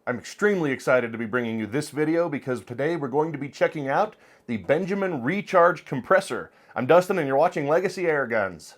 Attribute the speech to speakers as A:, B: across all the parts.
A: I'm extremely excited to be bringing you this video because today we're going to be checking out the Benjamin Recharge Compressor. I'm Dustin and you're watching Legacy Airguns.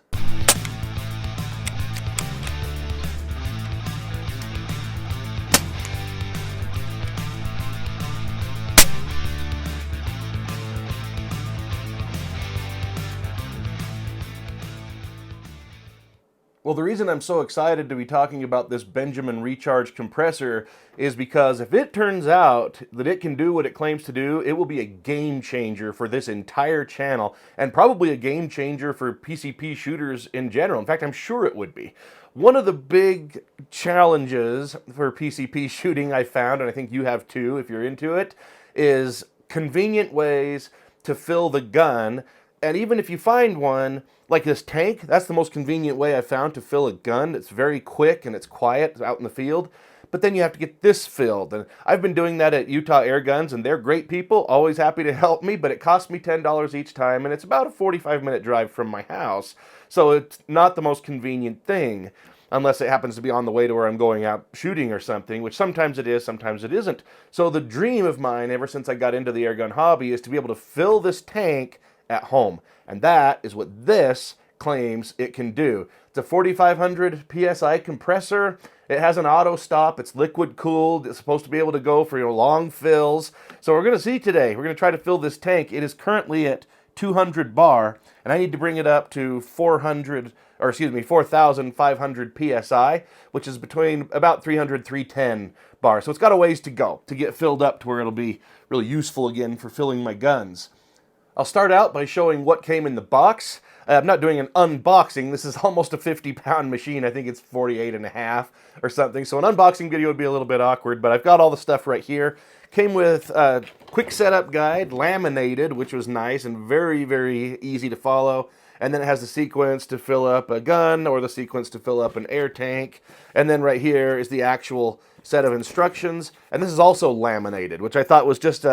A: Well, the reason I'm so excited to be talking about this Benjamin Recharge Compressor is because if it turns out that it can do what it claims to do, it will be a game changer for this entire channel and probably a game changer for PCP shooters in general. In fact, I'm sure it would be. One of the big challenges for PCP shooting I found, and I think you have too if you're into it, is convenient ways to fill the gun. And even if you find one, like this tank, that's the most convenient way I've found to fill a gun. It's very quick and it's quiet out in the field. But then you have to get this filled. And I've been doing that at Utah Airguns, and they're great people, always happy to help me, but it costs me $10 each time, and it's about a 45-minute drive from my house. So it's not the most convenient thing, unless it happens to be on the way to where I'm going out shooting or something, which sometimes it is, sometimes it isn't. So the dream of mine, ever since I got into the airgun hobby, is to be able to fill this tank at home. And that is what this claims it can do. It's a 4,500 PSI compressor. It has an auto stop. It's liquid cooled. It's supposed to be able to go for your long fills. So we're going to see today. We're going to try to fill this tank. It is currently at 200 bar, and I need to bring it up to 4,500 PSI, which is between about 300, 310 bar. So it's got a ways to go to get filled up to where it'll be really useful again for filling my guns. I'll start out by showing what came in the box. I'm not doing an unboxing. This is almost a 50-pound machine. I think it's 48 and a half or something. So an unboxing video would be a little bit awkward, but I've got all the stuff right here. Came with a quick setup guide, laminated, which was nice and very, very easy to follow. And then it has the sequence to fill up a gun or the sequence to fill up an air tank. And then right here is the actual set of instructions. And this is also laminated, which I thought was just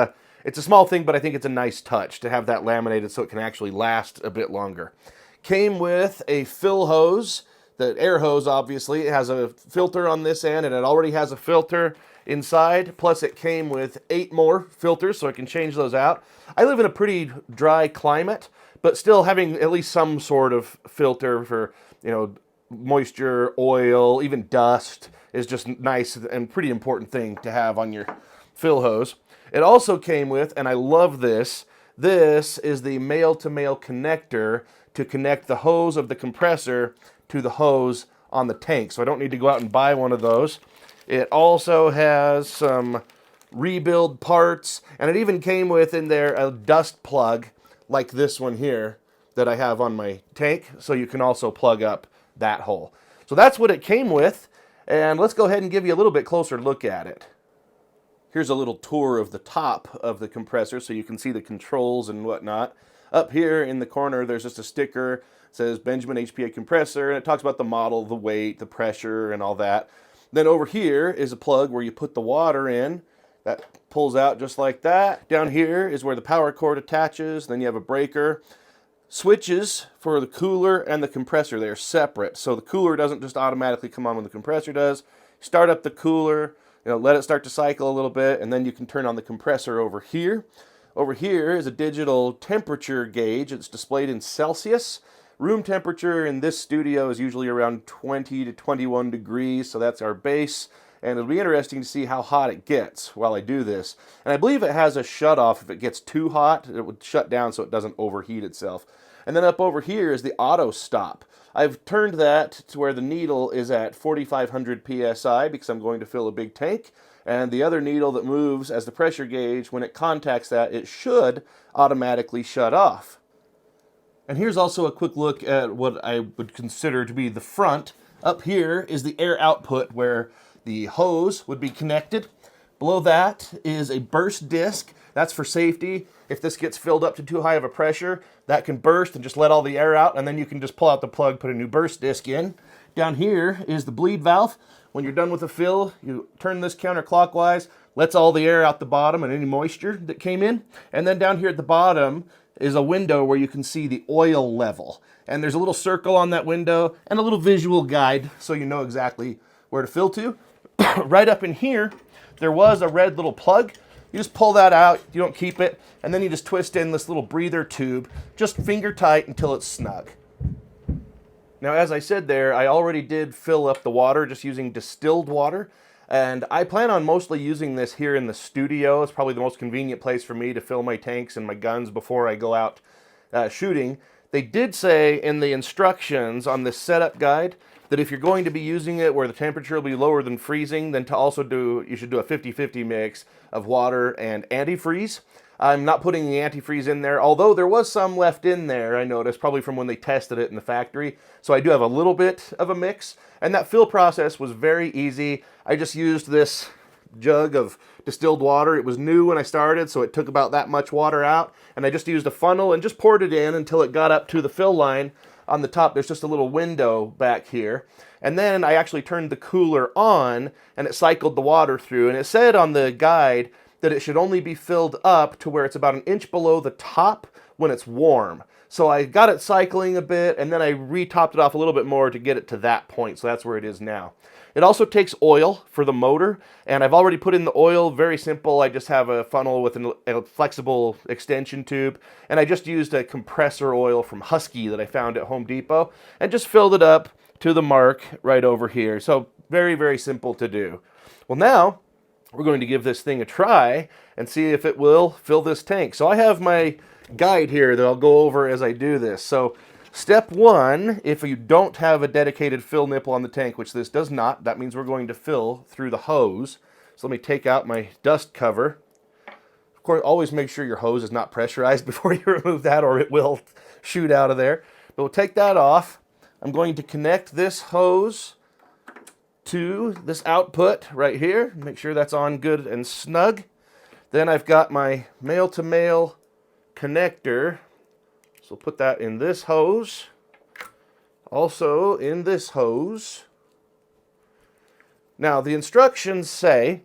A: it's a small thing, but I think it's a nice touch to have that laminated so it can actually last a bit longer. Came with a fill hose, the air hose obviously. It has a filter on this end and it already has a filter inside. Plus it came with 8 more filters so I can change those out. I live in a pretty dry climate, but still having at least some sort of filter for, moisture, oil, even dust is just nice and pretty important thing to have on your fill hose. It also came with, and I love this, this is the male-to-male connector to connect the hose of the compressor to the hose on the tank. So I don't need to go out and buy one of those. It also has some rebuild parts, and it even came with in there a dust plug like this one here that I have on my tank, so you can also plug up that hole. So that's what it came with, and let's go ahead and give you a little bit closer look at it. Here's a little tour of the top of the compressor so you can see the controls and whatnot. Up here in the corner there's just a sticker. It says Benjamin HPA compressor, and it talks about the model, the weight, the pressure, and all that. Then over here is a plug where you put the water in. That pulls out just like that. Down here is where the power cord attaches. Then you have a breaker. Switches for the cooler and the compressor, they're separate. So the cooler doesn't just automatically come on when the compressor does. Start up the cooler. Let it start to cycle a little bit, and then you can turn on the compressor over here. Over here is a digital temperature gauge. It's displayed in Celsius. Room temperature in this studio is usually around 20 to 21 degrees, so that's our base. And it'll be interesting to see how hot it gets while I do this. And I believe it has a shut-off. If it gets too hot, it would shut down so it doesn't overheat itself. And then up over here is the auto stop. I've turned that to where the needle is at 4,500 PSI because I'm going to fill a big tank. And the other needle that moves as the pressure gauge, when it contacts that, it should automatically shut off. And here's also a quick look at what I would consider to be the front. Up here is the air output where the hose would be connected. Below that is a burst disc. That's for safety. If this gets filled up to too high of a pressure, that can burst and just let all the air out, and then you can just pull out the plug, put a new burst disc in. Down here is the bleed valve. When you're done with the fill, you turn this counterclockwise, lets all the air out the bottom and any moisture that came in. And then down here at the bottom is a window where you can see the oil level. And there's a little circle on that window and a little visual guide so you know exactly where to fill to. right up in here, there was a red little plug. You just pull that out, you don't keep it, and then you just twist in this little breather tube, just finger tight until it's snug. Now, as I said there, I already did fill up the water just using distilled water, and I plan on mostly using this here in the studio. It's probably the most convenient place for me to fill my tanks and my guns before I go out shooting. They did say in the instructions on this setup guide that if you're going to be using it where the temperature will be lower than freezing, then you should do a 50-50 mix of water and antifreeze. I'm not putting the antifreeze in there, although there was some left in there, I noticed, probably from when they tested it in the factory. So I do have a little bit of a mix, and that fill process was very easy. I just used this jug of distilled water. It was new when I started, so it took about that much water out, and I just used a funnel and just poured it in until it got up to the fill line on the top. There's just a little window back here. And then I actually turned the cooler on, and it cycled the water through, and it said on the guide that it should only be filled up to where it's about an inch below the top when it's warm. So I got it cycling a bit, and then I re-topped it off a little bit more to get it to that point, so that's where it is now. It also takes oil for the motor, and I've already put in the oil. Very simple. I just have a funnel with a flexible extension tube, and I just used a compressor oil from Husky that I found at Home Depot, and just filled it up to the mark right over here. So very, very simple to do. Well, now we're going to give this thing a try and see if it will fill this tank. So I have my guide here that I'll go over as I do this. So step one, if you don't have a dedicated fill nipple on the tank, which this does not, that means we're going to fill through the hose. So let me take out my dust cover. Of course, always make sure your hose is not pressurized before you remove that, or it will shoot out of there. But we'll take that off. I'm going to connect this hose to this output right here. Make sure that's on good and snug. Then I've got my male-to-male connector. So put that in this hose. Also in this hose. Now the instructions say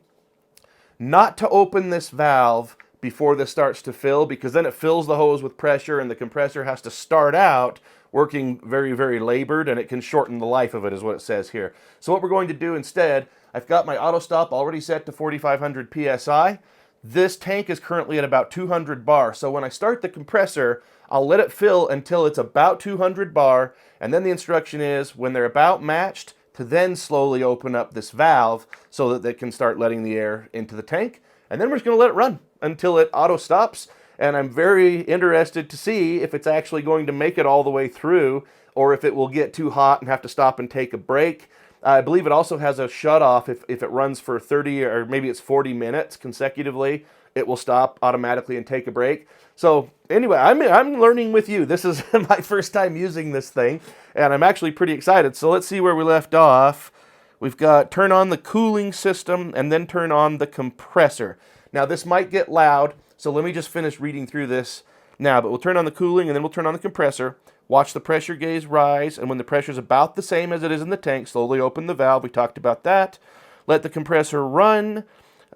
A: not to open this valve before this starts to fill, because then it fills the hose with pressure and the compressor has to start out working very, very labored, and it can shorten the life of it, is what it says here. So what we're going to do instead, I've got my auto stop already set to 4,500 PSI. This tank is currently at about 200 bar. So when I start the compressor, I'll let it fill until it's about 200 bar, and then the instruction is when they're about matched to then slowly open up this valve so that they can start letting the air into the tank. And then we're just gonna let it run until it auto stops. And I'm very interested to see if it's actually going to make it all the way through, or if it will get too hot and have to stop and take a break. I believe it also has a shut-off. If it runs for 30 or maybe it's 40 minutes consecutively, it will stop automatically and take a break. So anyway, I'm learning with you. This is my first time using this thing, and I'm actually pretty excited. So let's see where we left off. We've got turn on the cooling system and then turn on the compressor. Now this might get loud, so let me just finish reading through this now, but we'll turn on the cooling and then we'll turn on the compressor. Watch the pressure gauge rise, and when the pressure is about the same as it is in the tank, slowly open the valve. We talked about that. Let the compressor run.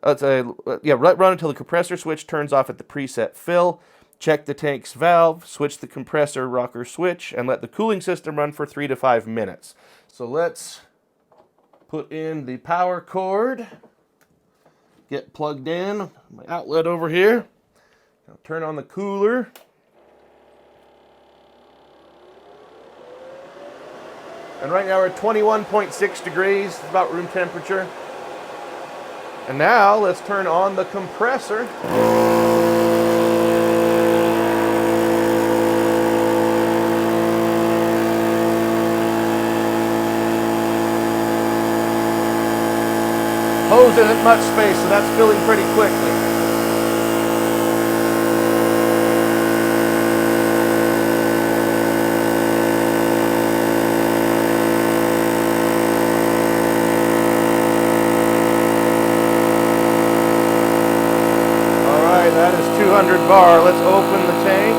A: Run until the compressor switch turns off at the preset fill. Check the tank's valve, switch the compressor rocker switch, and let the cooling system run for 3 to 5 minutes. So let's put in the power cord. Get plugged in. My outlet over here. Now turn on the cooler. And right now we're at 21.6 degrees, about room temperature. And now let's turn on the compressor. Hose isn't much space, so that's filling pretty quickly. That is 200 bar. Let's open the tank.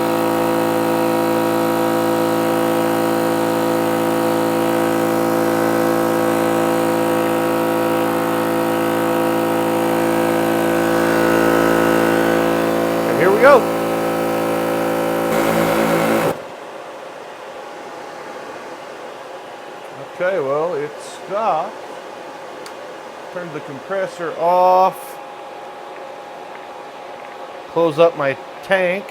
A: And here we go. Okay, well, it stopped. Turn the compressor off. Close up my tank.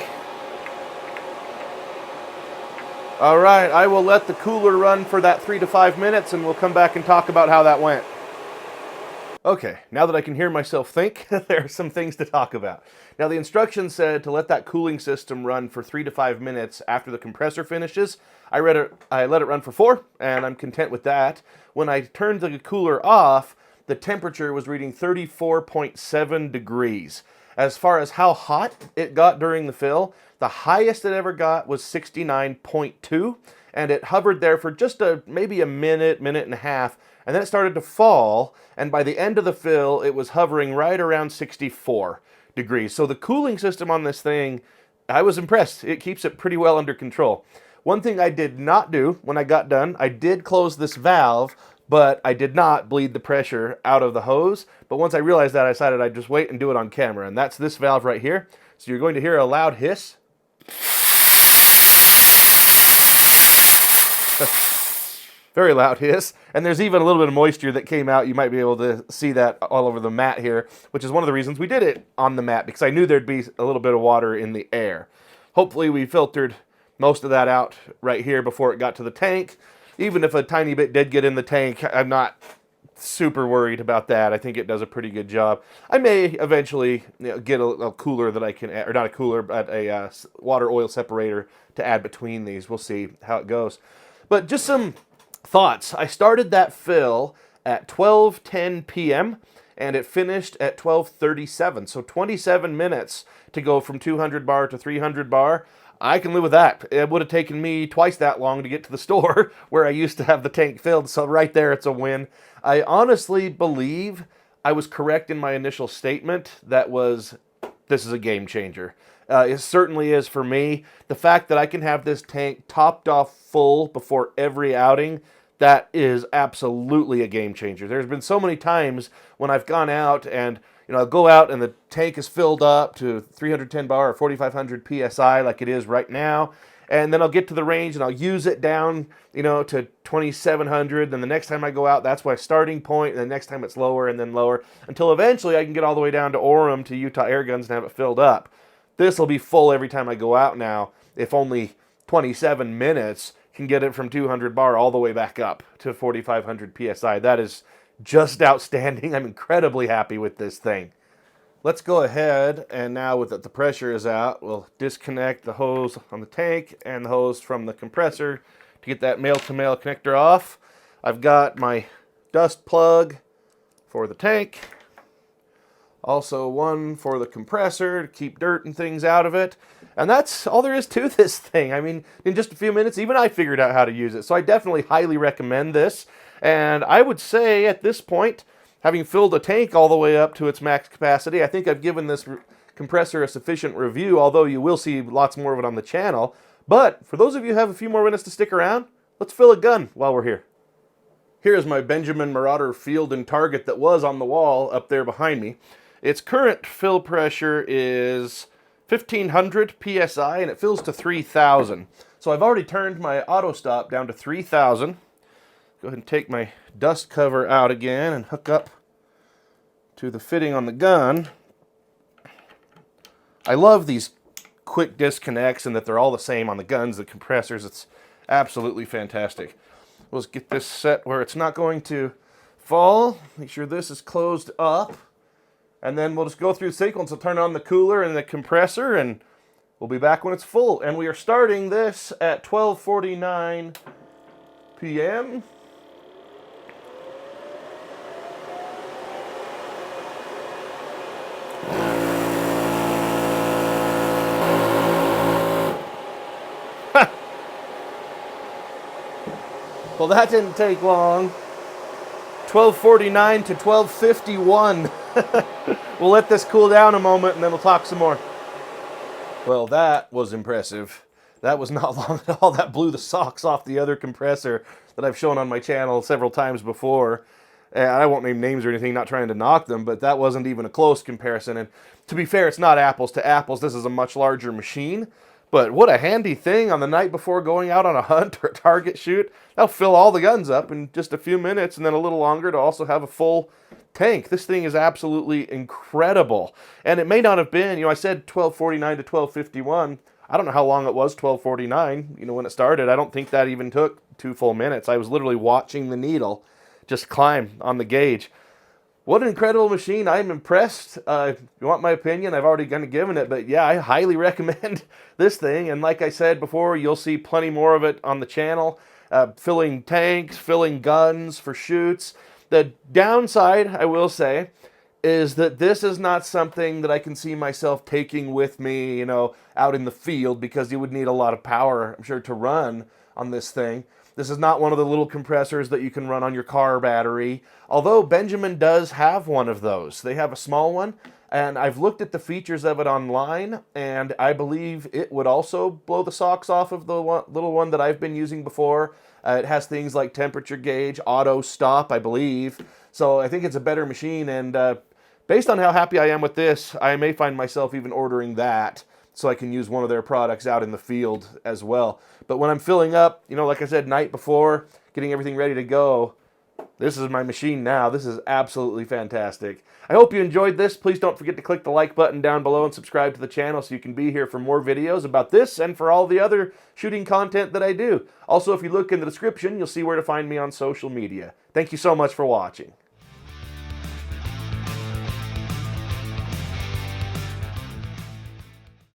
A: All right, I will let the cooler run for that 3 to 5 minutes, and we'll come back and talk about how that went. Okay, now that I can hear myself think, there are some things to talk about. Now, the instructions said to let that cooling system run for 3 to 5 minutes after the compressor finishes. I let it run for 4, and I'm content with that. When I turned the cooler off, the temperature was reading 34.7 degrees. As far as how hot it got during the fill, the highest it ever got was 69.2, and it hovered there for just maybe a minute and a half, and then it started to fall, and by the end of the fill, it was hovering right around 64 degrees. So the cooling system on this thing, I was impressed. It keeps it pretty well under control. One thing I did not do when I got done, I did close this valve, but I did not bleed the pressure out of the hose. But once I realized that, I decided I'd just wait and do it on camera, and that's this valve right here. So you're going to hear a loud hiss. Very loud hiss. And there's even a little bit of moisture that came out. You might be able to see that all over the mat here, which is one of the reasons we did it on the mat, because I knew there'd be a little bit of water in the air. Hopefully we filtered most of that out right here before it got to the tank. Even if a tiny bit did get in the tank, I'm not super worried about that. I think it does a pretty good job. I may eventually get a cooler that I can, or not a cooler, but a water oil separator to add between these. We'll see how it goes. But just some thoughts. I started that fill at 12:10 p.m. and it finished at 12:37. So 27 minutes to go from 200 bar to 300 bar. I can live with that. It would have taken me twice that long to get to the store where I used to have the tank filled. So right there, it's a win. I honestly believe I was correct in my initial statement. This is a game changer. It certainly is for me. The fact that I can have this tank topped off full before every outing, that is absolutely a game changer. There's been so many times when I've gone out and I'll go out and the tank is filled up to 310 bar or 4,500 PSI like it is right now. And then I'll get to the range and I'll use it down, to 2,700. Then the next time I go out, that's my starting point. And the next time it's lower and then lower until eventually I can get all the way down to Orem to Utah Airguns and have it filled up. This will be full every time I go out now, if only 27 minutes can get it from 200 bar all the way back up to 4,500 PSI. That is just outstanding. I'm incredibly happy with this thing. Let's go ahead, and now with the pressure is out, we'll disconnect the hose on the tank and the hose from the compressor to get that male-to-male connector off. I've got my dust plug for the tank. Also one for the compressor to keep dirt and things out of it. And that's all there is to this thing. I mean, in just a few minutes, even I figured out how to use it. So I definitely highly recommend this. And I would say at this point, having filled a tank all the way up to its max capacity, I think I've given this compressor a sufficient review, although you will see lots more of it on the channel. But for those of you who have a few more minutes to stick around, let's fill a gun while we're here. Here's my Benjamin Marauder field and target that was on the wall up there behind me. Its current fill pressure is 1,500 PSI, and it fills to 3,000. So I've already turned my auto stop down to 3,000. Go ahead and take my dust cover out again and hook up to the fitting on the gun. I love these quick disconnects and that they're all the same on the guns, the compressors. It's absolutely fantastic. Let's get this set where it's not going to fall. Make sure this is closed up. And then we'll just go through the sequence. I'll turn on the cooler and the compressor, and we'll be back when it's full. And we are starting this at 12:49 p.m. Well, that didn't take long. 12:49 to 12:51. We'll let this cool down a moment and then we'll talk some more. Well, that was impressive. That was not long at all. That blew the socks off the other compressor that I've shown on my channel several times before. And I won't name names or anything, not trying to knock them, but that wasn't even a close comparison. And to be fair, it's not apples to apples. This is a much larger machine. But what a handy thing on the night before going out on a hunt or a target shoot. That'll fill all the guns up in just a few minutes and then a little longer to also have a full tank. This thing is absolutely incredible. And it may not have been, I said 1249 to 1251. I don't know how long it was, 1249, when it started. I don't think that even took 2 full minutes. I was literally watching the needle just climb on the gauge. What an incredible machine. I'm impressed. If you want my opinion, I've already kind of given it, but yeah, I highly recommend this thing. And like I said before, you'll see plenty more of it on the channel, filling tanks, filling guns for shoots. The downside, I will say, is that this is not something that I can see myself taking with me, out in the field, because you would need a lot of power, I'm sure, to run on this thing. This is not one of the little compressors that you can run on your car battery, although Benjamin does have one of those. They have a small one, and I've looked at the features of it online, and I believe it would also blow the socks off of the little one that I've been using before. It has things like temperature gauge, auto stop, I believe. So I think it's a better machine, and based on how happy I am with this, I may find myself even ordering that so I can use one of their products out in the field as well. But when I'm filling up, like I said, night before, getting everything ready to go, this is my machine now. This is absolutely fantastic. I hope you enjoyed this. Please don't forget to click the like button down below and subscribe to the channel so you can be here for more videos about this and for all the other shooting content that I do. Also, if you look in the description, you'll see where to find me on social media. Thank you so much for watching.